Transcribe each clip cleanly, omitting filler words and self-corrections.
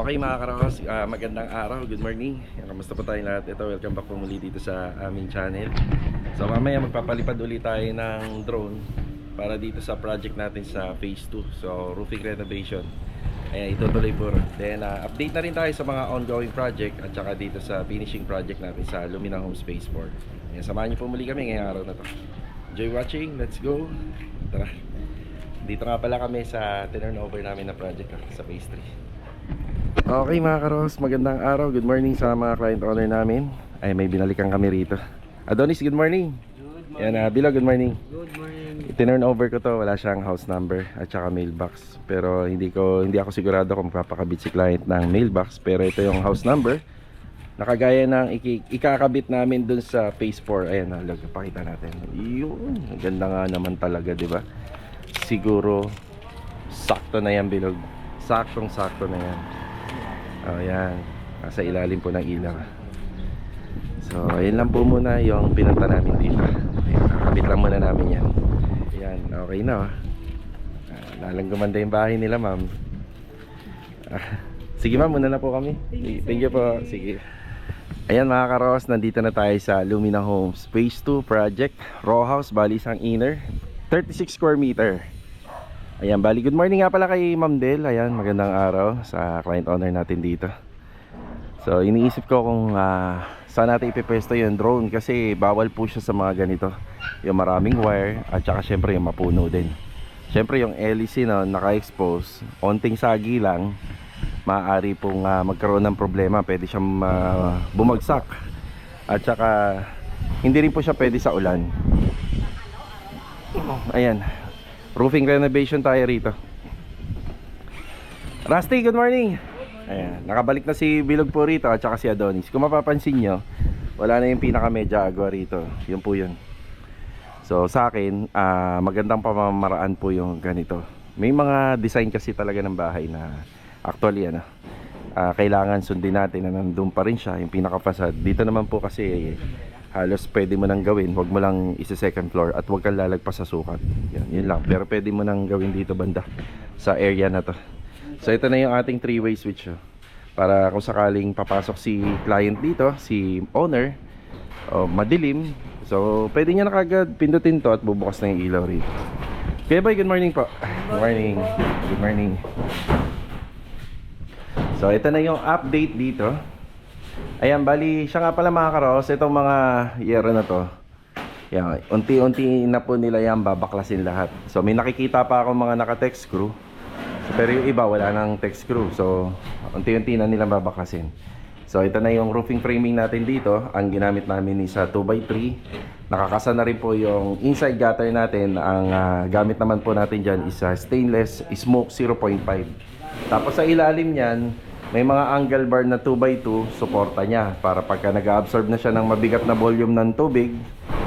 Okay mga karos, magandang araw, good morning. Kamusta po tayong lahat? Ito, welcome back po muli dito sa aming channel. So mamaya magpapalipad ulit tayo ng drone para dito sa project natin sa phase 2. So roofing renovation. Ayan, itutuloy po. Then update na rin tayo sa mga ongoing project at saka dito sa finishing project natin sa Lumina Homes Phase 4. Ayan, samahan niyo po muli kami ngayong araw na to. Enjoy watching, let's go. Tara. Dito nga pala kami sa turnover namin na project sa phase 3. Okay mga karos, magandang araw, good morning sa mga client owner namin. Ay, may binalikan kami rito. Adonis, good morning. Good morning. Yan, Bilo, good morning. Good morning. I-turn over ko to, wala siyang house number at saka mailbox. Pero hindi ako sigurado kung magpapakabit si client ng mailbox. Pero ito yung house number. Nakagaya ng ikakabit namin dun sa phase 4. Ayan, pakita natin. Yun, ganda nga naman talaga, di ba? Siguro sakto na yan, Bilog. Saktong-sakto na yan. Oh, yan. Nasa ilalim po ng ilaw. So, ayun lang po muna yung pinunta namin dito. Ayan, nakakabit lang muna namin yan. Ayan, okay na. Lalang gumanda yung bahay nila, ma'am. Sige, ma'am, muna na po kami. Thank you po. Sige. Ayan mga karos, nandito na tayo sa Lumina Homes Phase 2 project. Row house, bali isang inner. 36 square meter. Ayan, bali good morning nga pala kay Ma'am Del. Ayan, magandang araw sa client owner natin dito. So iniisip ko kung saan natin ipipwesto yung drone, kasi bawal po siya sa mga ganito, yung maraming wire at saka syempre yung mapuno din. Syempre yung LEC no, naka-expose, onting sagi lang, maaari pong magkaroon ng problema. Pwede siyang bumagsak at saka hindi rin po siya pwede sa ulan. Ayan, roofing renovation tayo rito. Rusty, good morning. Ayan, nakabalik na si Bilog po rito at saka si Adonis. Kung mapapansin nyo, wala na yung pinaka medya agua rito. Yun po yun. So sa akin, magandang pamamaraan po yung ganito. May mga design kasi talaga ng bahay na actually kailangan sundin natin na nandun pa rin siya, yung pinaka facade. Dito naman po kasi halos pwede mo nang gawin, wag mo lang isa second floor at wag kang lalagpas sa sukat. Yun lang. Pero pwede mo nang gawin dito banda sa area na to. So ito na yung ating three-way switch para kung sakaling papasok si client dito, si owner, madilim, so pwede niya na kagad pindutin to at bubukas na yung ilaw rito. Okay boy, good morning po. Good morning. Good morning. So ito na yung update dito. Ayan, bali siya nga pala mga karos, itong mga yero na to, yan, unti-unti na po nila yan babaklasin lahat. So may nakikita pa ako mga naka-text screw, so, pero yung iba wala nang text screw. So unti-unti na nilang babaklasin. So ito na yung roofing framing natin dito. Ang ginamit namin is 2x3. Nakakasa na rin po yung inside gutter natin. Ang gamit naman po natin dyan is stainless smoke 0.5. Tapos sa ilalim nyan, may mga angle bar na 2x2, suporta niya para pagka nag-absorb na siya ng mabigat na volume ng tubig,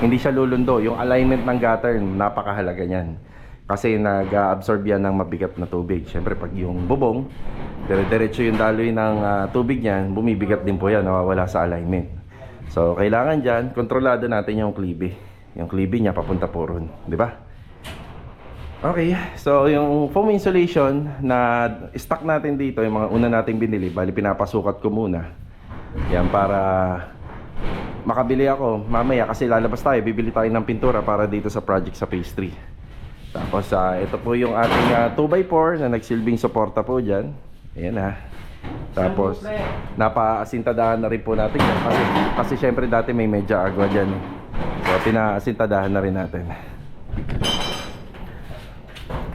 hindi siya lulundo. Yung alignment ng gutter, napakahalaga niyan. Kasi nag-absorb yan ng mabigat na tubig. Siyempre pag yung bubong, dire-diretso yung daloy ng tubig niyan, bumibigat din po yan, nawawala sa alignment. So kailangan dyan, kontrolado natin yung klibe. Yung klibe niya papunta po ron, di ba? Okay, so yung foam insulation na stock natin dito, yung mga una nating binili, bali pinapasukat ko muna. Yan, para makabili ako mamaya kasi lalabas tayo, bibili tayo ng pintura para dito sa project sa phase 3. Tapos ito po yung ating 2x4 na nagsilbing suporta po dyan. Ayan Tapos napaasintadahan na rin po natin yan kasi syempre dati may medya agua dyan. So pinaasintadahan na rin natin.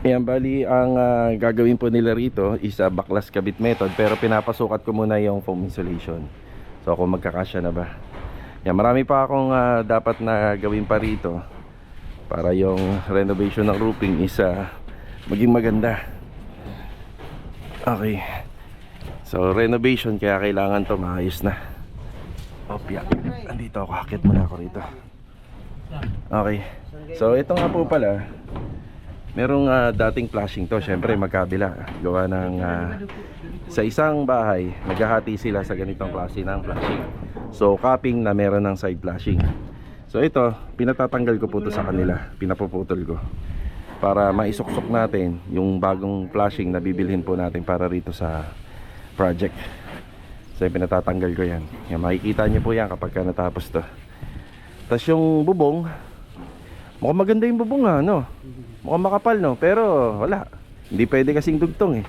Ayan, bali ang gagawin po nila rito is backlash kabit method, pero pinapasukat ko muna yung foam insulation. So kung magkakasya na ba. Yan, marami pa akong dapat na gawin pa rito para yung renovation ng roofing is maging maganda. Okay. So renovation, kaya kailangan to maayos na. Opya, andito ako, hakit muna ako rito. Okay. So ito nga po pala, merong dating flashing to, syempre magkabila. Gawa ng sa isang bahay, naghahati sila sa ganitong klase ng flashing. So capping na meron ng side flashing. So ito, pinatatanggal ko po to sa kanila, pinapuputol ko para maisuksok natin yung bagong flashing na bibilhin po natin para rito sa project. So yung pinatatanggal ko yan. Yan, makikita nyo po yan kapag ka natapos to. Tapos yung bubong, mukhang maganda yung bubong ha, no? Mukhang makapal, no? Pero wala, hindi pwede kasing dugtong eh.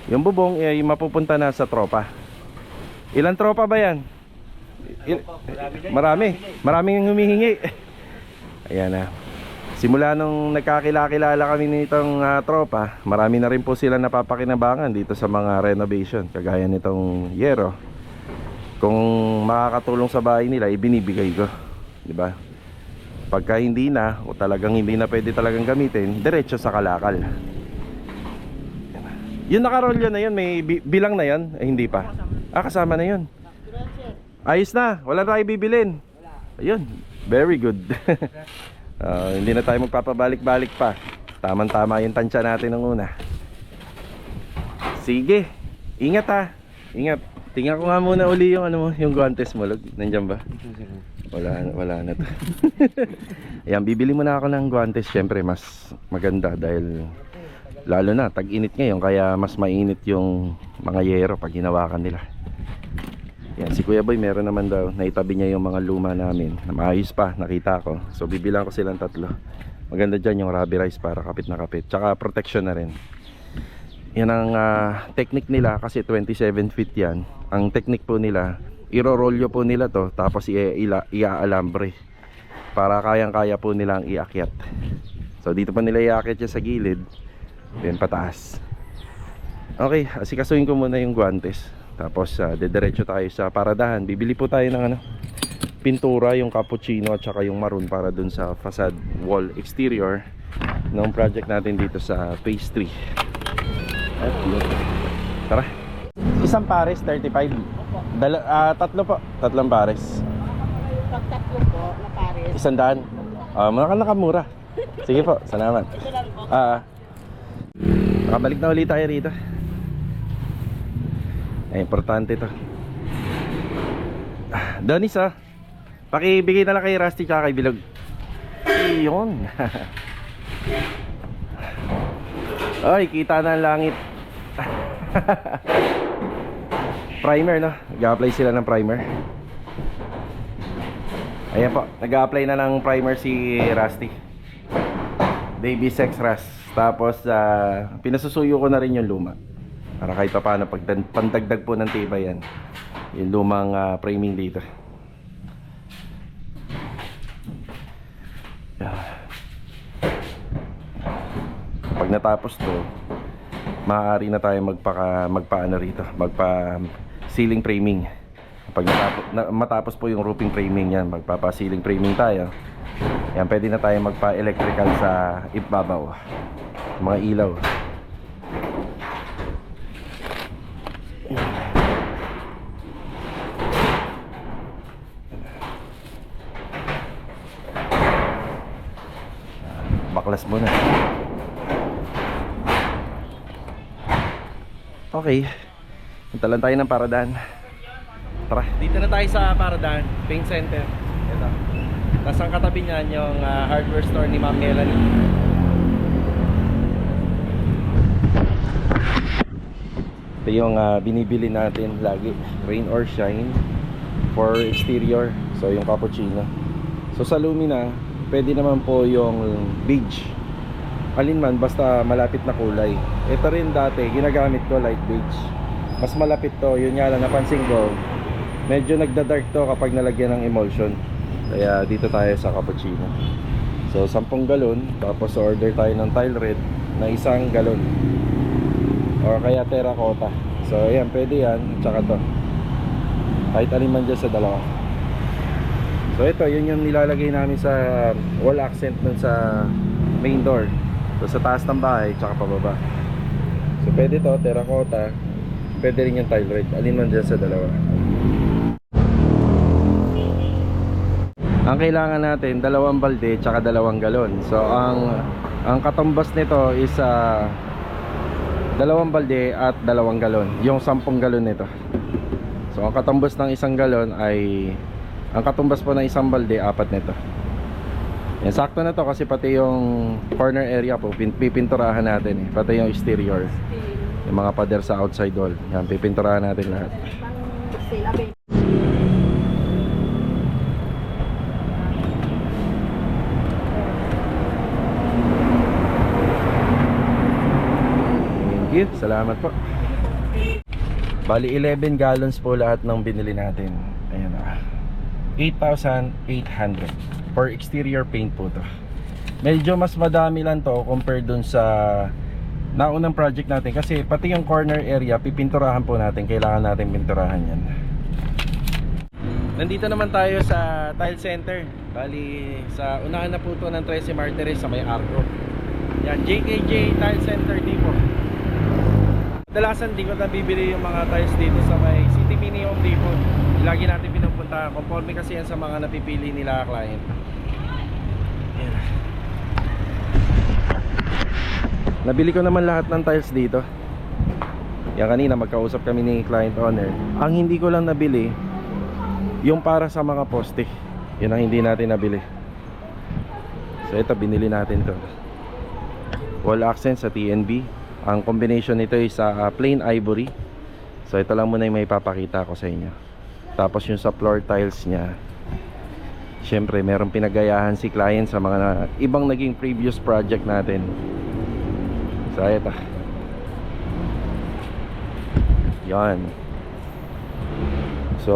Yung bubong ay mapupunta na sa tropa. Ilan tropa ba yan? Maraming humihingi. Ayan na. Simula nung nagkakilala kami nitong tropa, marami na rin po sila napapakinabangan dito sa mga renovation. Kagaya nitong Yero. Kung makakatulong sa bahay nila, ibinibigay ko, di ba? Pagka hindi na, o talagang hindi na pwede talagang gamitin, diretso sa kalakal. Yung nakarolyo na yun, may bilang na yun? Eh, hindi pa. Kasama na yun. Ayos na, wala na tayo bibilin. Ayun, very good. Hindi na tayo magpapabalik-balik pa. Tama-tama yung tansya natin ng una. Sige, ingat ha. Ingat. Tingnan ko nga muna uli yung ano mo, yung guantes mo. Nandiyan ba? Wala na to. Ayan, bibili muna ako ng guantes. Syempre mas maganda dahil lalo na tag-init ngayon, kaya mas mainit yung mga yero pag hinawakan nila. Yan, si Kuya Boy meron naman daw, naitabi niya yung mga luma namin na maayos pa, nakita ko. So bibilang ko silang 3. Maganda dyan yung rubberized para kapit na kapit, tsaka protection na rin. Yan ang technique nila, kasi 27 feet yan. Ang technique po nila, iro-rolyo po nila to, tapos ia-alambre para kayang-kaya po nilang iakyat. So dito pa nila iakyat siya sa gilid, then pataas. Okay, asikasuhin ko muna yung guantes. Tapos dediretso tayo sa paradahan. Bibili po tayo ng pintura, yung cappuccino at saka yung maroon para dun sa facade wall exterior ng project natin dito sa phase 3. At yun. Tara. Isang pares 35. Tatlo po, tatlong pares. Pag 3 po na pares. 100. Nakamura. Sige po, salamat. Ito lang po. Nakabalik na ulit tayo rito. Ay, importante to. Donis pakibigay na lang kay Rusty tsaka kay Bilog. Iyon. Ay, kita na ang langit. Primer, no? Nag-a-apply sila ng primer. Ayan po, nag-a-apply na ng primer si Rusty. Baby Sex Rust. Tapos pinasusuyo ko na rin yung luma para kahit pa paano pandagdag po ng tibay yan, yung lumang framing dito. Pag natapos to, maaari na tayo magpaano rito, magpa ceiling framing. Pag matapos po yung roofing framing yan, magpapa ceiling framing tayo. Yan, pwede na tayo magpa electrical sa ibabaw, mga ilaw. Baklas muna. Okay, punta lang tayo ng paradahan. Tara, dito na tayo sa paradahan, paint center. Ito. Tapos ang katabi niyan yung hardware store ni Ma'am Melanie. Ito yung binibili natin lagi, rain or shine, for exterior. So yung cappuccino. So sa Lumina, pwede naman po yung beige, alinman basta malapit na kulay. Ito rin dati ginagamit ko light beige, mas malapit to. Yun nga lang, napansin ko medyo nagda-dark to kapag nalagyan ng emulsion. Kaya dito tayo sa cappuccino. So 10 galon, tapos order tayo ng tile red na 1 galon, or kaya terracotta. So ayan, pwede yan, tsaka to kahit alinman dyan sa dalawa. So ito, yun yung nilalagay namin sa wall accent dun sa main door. So sa taas ng bahay, tsaka pababa. So pwede to, terracotta. Pwede rin yung tile red, alin man dyan sa dalawa. Ang kailangan natin, 2 balde tsaka 2 galon. So ang katumbas nito is 2 balde at 2 galon. Yung 10 galon nito. So ang katumbas ng 1 galon ay, ang katumbas po ng 1 balde, 4 nito. Yan, sakto na to kasi pati yung corner area po pipinturahan natin pati yung exterior. Yung mga pader sa outside wall. Yan, pipinturahan natin lahat. Pang sila ba? Thank you, salamat po. Bali 11 gallons po lahat ng binili natin. Ayan na. 8,800 for exterior paint po to. Medyo mas madami lang to compared dun sa naunang project natin kasi pati yung corner area pipinturahan po natin. Kailangan natin pinturahan yan. Nandito naman tayo sa tile center. Bali sa unahan na po to ng 13 Martires sa may Arco. Yan, JKJ Tile Center dito. Kadalasan di ko nabibili yung mga tiles dito sa may City Mini Home Depot. Lagi natin pinupunta. Conforme kasi yan sa mga napipili nila client. Yan. Nabili ko naman lahat ng tiles dito. Yan, kanina magkausap kami ni client owner. Ang hindi ko lang nabili yung para sa mga poste. Yun ang hindi natin nabili. So ito, binili natin to. Wall accent sa TNB. Ang combination nito is sa plain ivory. So ito lang muna yung may papakita ko sa inyo. Tapos yung sa floor tiles nya, syempre merong pinagayahan si client sa mga ibang naging previous project natin. So ito. Yan. So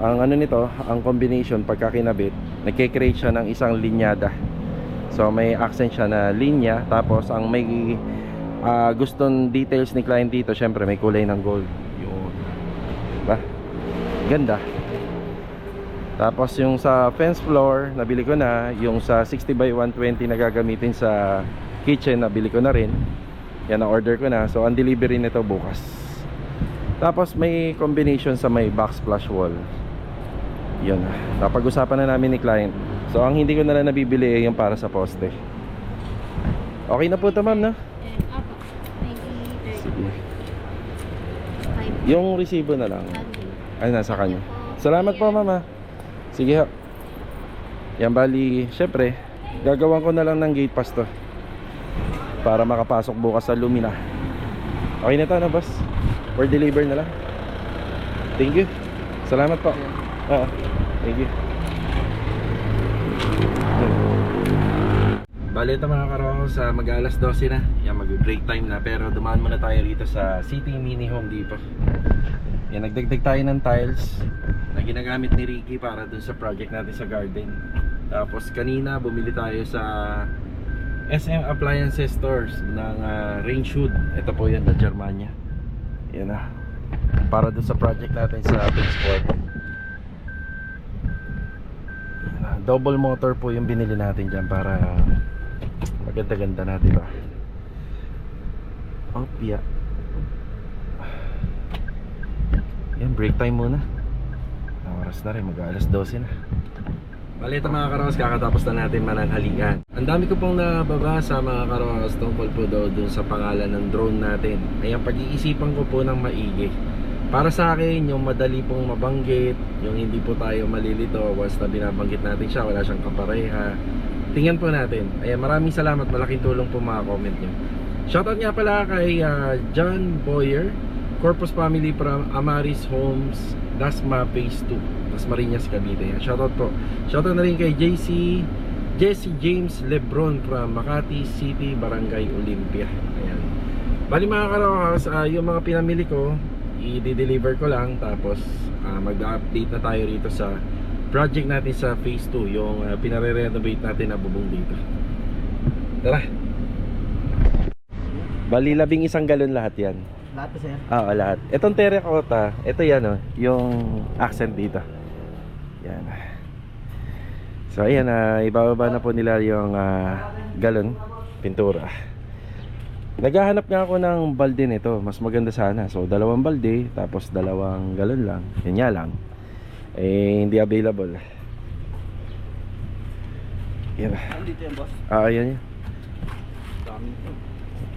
ang ano nito, ang combination pagka kinabit, nagke-create siya ng isang linyada. So may accent siya na linya. Tapos ang may gustong details ni client dito, syempre may kulay ng gold. Yun. Diba? Ganda. Tapos yung sa fence floor, nabili ko na. Yung sa 60 by 120 na gagamitin sa kitchen, nabili ko na rin. Yan, na-order ko na. So ang delivery nito bukas. Tapos may combination sa may backsplash wall. Yun. Napag-usapan na namin ni client. So ang hindi ko na lang nabibili ay yung para sa poste. Okay na po ito, ma'am, no? Sige. Yung resibo na lang ay nasa kanya. Salamat po, mama. Sige ho. Yan, bali, syempre gagawan ko na lang ng gate pass to para makapasok bukas sa Lumina. Okay na to, no, boss? Or deliver na lang. Thank you. Salamat po. Oo. Thank you. Bali ito mga karo, sa mag-alas 12 na. Yan, mag-break time na. Pero dumaan muna tayo rito sa City Mini Home Depot. Yan, nagdagdag tayo ng tiles na ginagamit ni Ricky para dun sa project natin sa garden. Tapos kanina bumili tayo sa SM Appliances Stores ng range hood. Ito po yan, na Germania. Yan na. Para dun sa project natin sa Bridgeport. Double motor po yung binili natin dyan para maganda-ganda na, diba? Opya. Yan, break time muna. Oras na rin, mag-alas 12 na. Bali ito mga karos, kakatapos na natin mananghalian. Ang dami ko pong nababasa mga karos tungkol po daw dun sa pangalan ng drone natin. Ayan, pag-iisipan ko po ng maigi. Para sa akin, yung madali pong mabanggit, yung hindi po tayo malilito once na binabanggit natin siya, wala siyang kapareha. Tingnan po natin. Ayan, maraming salamat, malaking tulong po mga comment nyo. Shoutout nga pala kay John Boyer, Corpus Family from Amaris Homes, Dasma Phase 2, Dasmariñas, Cavite. Shoutout po. Shoutout na rin kay Jesse James Lebron from Makati City, Barangay Olympia. Ayan. Bali mga karokas, yung mga pinamili ko, i-deliver ko lang. Tapos mag-update na tayo rito sa project natin sa phase 2, yung pinare-renovate natin na bubong dito. Tara. Bali 11 galon lahat yan. Lahat po, sir? Oo, lahat. Itong terracotta, ito yan, oh, yung accent dito. Yan. So ayan, ibababa na po nila yung galon pintura. Naghahanap nga ako ng balde nito, mas maganda sana. So 2 balde, tapos 2 galon lang. Yan nga lang, hindi available. Yan. Dito yan, boss? Yan yan. Daming po.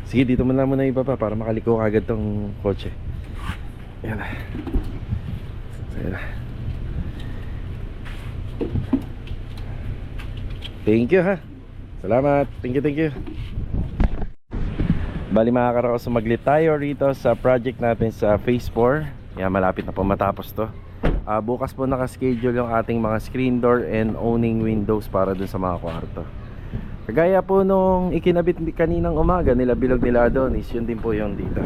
Sige, dito muna ibaba para makaliko agad tong kotse. Yan. Ayan. Thank you, ha. Salamat. Thank you. Bali mga karos, sumaglit tayo rito sa project natin sa Phase 4. Yan, malapit na po matapos to. Bukas po nakaschedule yung ating mga screen door and owning windows para dun sa mga kwarto. Kagaya po nung ikinabit kaninang umaga nila Bilog nila Adonis, yun din po yung dito.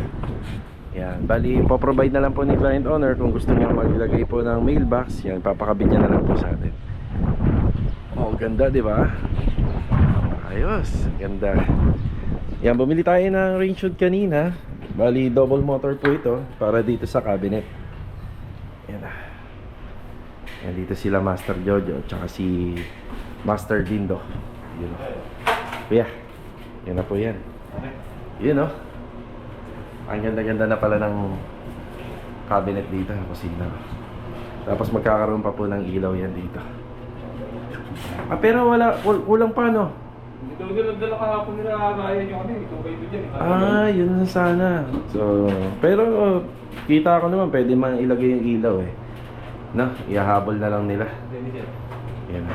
Yan, bali po-provide na lang po ni client owner kung gusto niya maglagay po ng mailbox. Yan, papakabit niya na lang po sa atin. Oh, ganda, di ba? Ayos, ganda. Yan, bumili tayo ng range hood kanina. Bali, double motor po ito para dito sa cabinet. Yan na. Yan, dito sila Master Jojo tsaka si Master Dindo. Yun o. Kuya, yan na po yan. Yun o. Ang ganda-ganda na pala ng cabinet dito, kusina. Tapos magkakaroon pa po ng ilaw yan dito. Pero wala, kulang pa no? Hindi talaga nagdala kahapon nila kaya nyo kami. Ito kayo dyan. Yun na sana. So, pero kita ko naman pwede man ilagay yung ilaw eh. No, ihahabol na lang nila. Yan.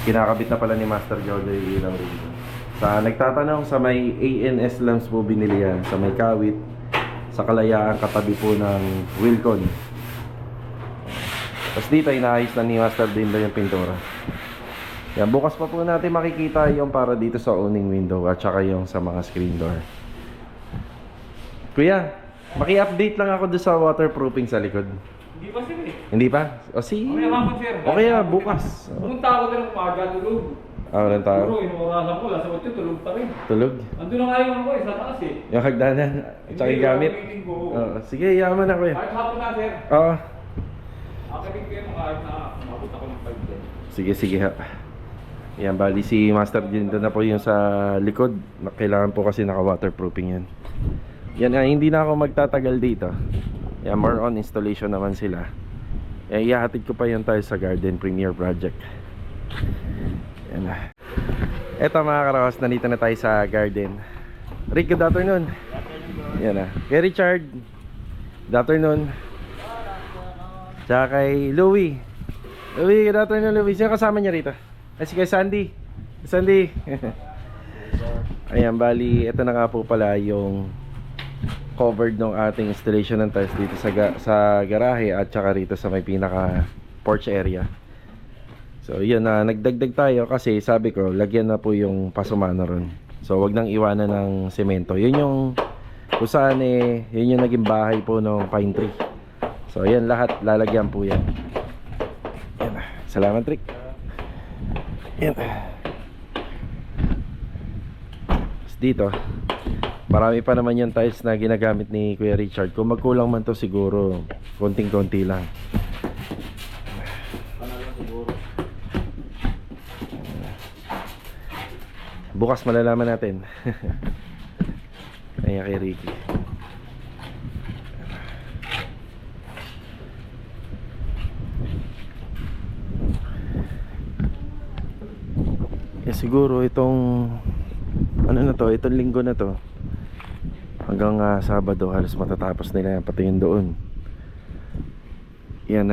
Kinakabit na pala ni Master Jojo yung ilaw rin. Sa nagtatanong, sa may ANS lamps po binili yan. Sa may Kawit, sa Kalayaan katabi po ng Wilcon. Tapos dito inaayos na ni Master Dindo yung pintura. Yan, bukas pa po natin makikita yung para dito sa owning window at saka yung sa mga screen door. Kuya, maki-update lang ako doon sa waterproofing sa likod. Hindi pa sir eh. Hindi pa? O si... Mamaya hapon sir. Okay na, bukas. Pumunta ako na ng umaga, tulog. Walang tao. Puro, inuurasan ko, lasa 8, tulog pa rin. Tulog? Andun na nga yung ano ko eh, sa taas eh. Yung hagdanan at saka yung gamit. Meeting ko. Sige, yaman na kuya. Kahit hapon na sir. Oo. Akating kayo kahit na umabot ako ng 5 din. Sige, sige ha. Yan, bali si Master Dindo na po yung sa likod. Kailangan po kasi naka-waterproofing yan. Yan, hindi na ako magtatagal dito. Yan, more on installation naman sila. Ihahatid ko pa yun tayo sa Garden Premier Project. Yan na. Eto mga karawas, nandito na tayo sa garden. Rick, good afternoon. Yan na. Kay Richard, good afternoon. Tsaka kay Louie. Louie, good afternoon Louie. Sino kasama niya rito? Ay, si kay Sandy. Sandy. Ayan, bali, ito na nga po pala yung covered ng ating installation ng tiles dito sa garahe at saka rito sa may pinaka porch area. So yun na, nagdagdag tayo kasi sabi ko lagyan na po yung pasumano ron. So wag nang iwanan ng semento. Yun yung kung saan yun yung naging bahay po ng pine tree. So yan lahat lalagyan po yan. Yan. Salamat Rick. Yan. Dito marami pa naman yung tiles na ginagamit ni Kuya Richard. Kung magkulang man to siguro konting-konti lang. Bukas malalaman natin. Ayan kay Ricky. Siguro itong ano na to, itong linggo na to hanggang Sabado halos matatapos nila yan, pati yung doon. Yan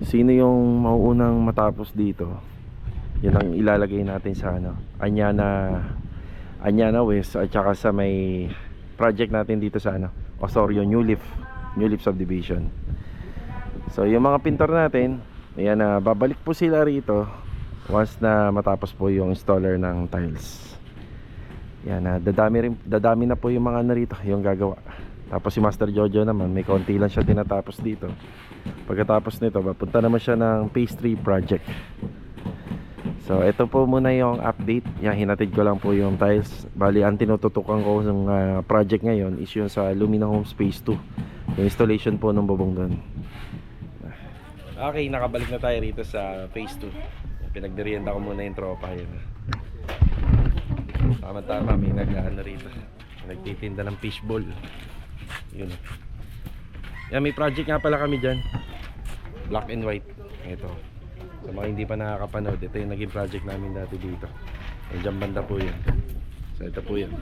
sino yung mauunang matapos dito, yan ang ilalagay natin sa Anyana West at saka sa may project natin dito sa Osorio New Leaf Subdivision. So yung mga pintor natin, ayan babalik po sila rito once na matapos po yung installer ng tiles. Yan dadami na po yung mga narito yung gagawa. Tapos si Master Jojo naman may konti lang siya tinatapos dito. Pagkatapos nito papunta naman siya ng Phase 3 project. So ito po muna yung update. Yan, hinatid ko lang po yung tiles. Bali ang tinututukan ko ng project ngayon is yung sa Lumina Homes Phase 2, yung installation po ng bubong doon. Okay, nakabalik na tayo rito sa Phase 2. Pinagdirienda ko muna yung tropa yun. Tama-tama, may nag-ano rito, nagtitinda ng fishball. Yun. Yan, may project nga pala kami dyan, black and white. Ito, sa mga hindi pa nakakapanood, ito yung naging project namin dati dito. Diyan banda po yun. So ito po yun.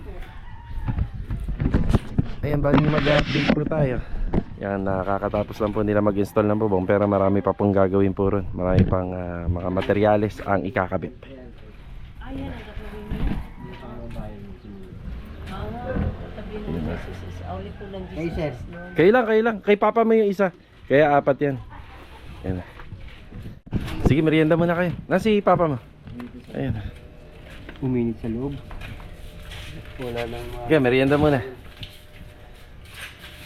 Ayan, bali mag-update po tayo. Yan, nakakatapos lang po nila mag-install ng bubong, pero marami pa pong gagawin po ron. Marami pang mga materyales ang ikakabit. ng Kay sir. Kayo lang. Kay papa mo yung isa. Kaya 4 yan. Yan. Sige, merienda muna kayo. Nasi papa mo. Ayan. Uminit sa loob. Wala nang Sige, merienda muna.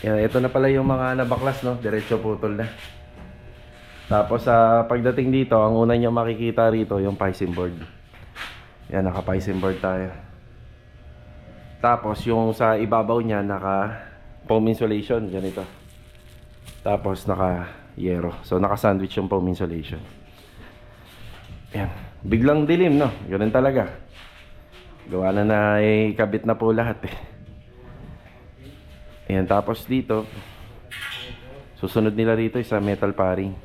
Yan, ito na pala yung mga nabaklas, no? Diretso putol na. Tapos sa pagdating dito, ang una nyo makikita rito yung picing board. Yan, naka-picing board tayo. Tapos yung sa ibabaw niya naka foam insulation, ganito. Tapos naka yero. So naka-sandwich yung foam insulation. Yan. Biglang dilim, no? Ganun talaga. Gawa na kabit na po lahat eh. Ayan, tapos dito susunod nila rito sa metal paring.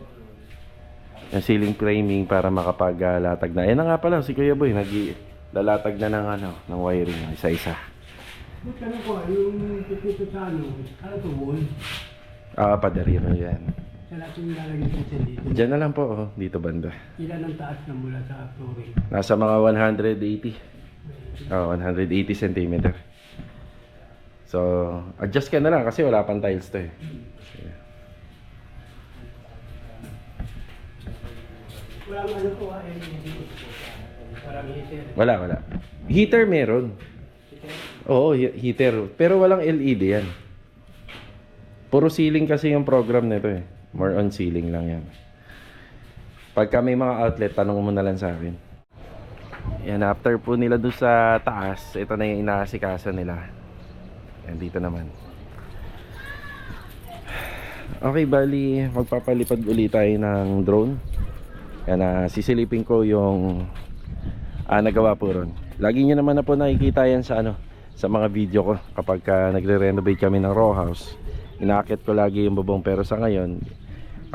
Yung ceiling framing para makapag-latag na. Ayan na nga pala si Kuya Boy, nag-lalatag na ng wiring isa-isa. Tanong ko, yung pipito sa ano to wall? Pader yun yan. Sa lahat yung lalagay sa dito. Diyan na lang po, oh, dito banda. Ilan ang taas na mula sa flooring? Nasa mga 180. 180 cm. So, adjust ka na lang kasi wala pang tiles to eh. Walang ano po parang heater. Wala. Heater meron. Oo, heater. Pero walang LED yan. Puro ceiling kasi yung program nito eh. More on ceiling lang yan. Pagka may mga outlet, tanong mo na lang sa akin. Yan, after po nila doon sa taas, ito na yung inaasikaso nila. Yan, dito naman. Okay, bali, magpapalipad ulit tayo ng drone. Yan, sisilipin ko yung nagawa po ron. Lagi nyo naman na po nakikita yan sa sa mga video ko kapag nagre-renovate kami ng row house. Inaakit ko lagi yung bubong, pero sa ngayon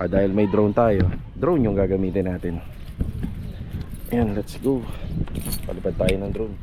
dahil may drone tayo, drone yung gagamitin natin. Ayan, let's go. Palipad tayo ng drone.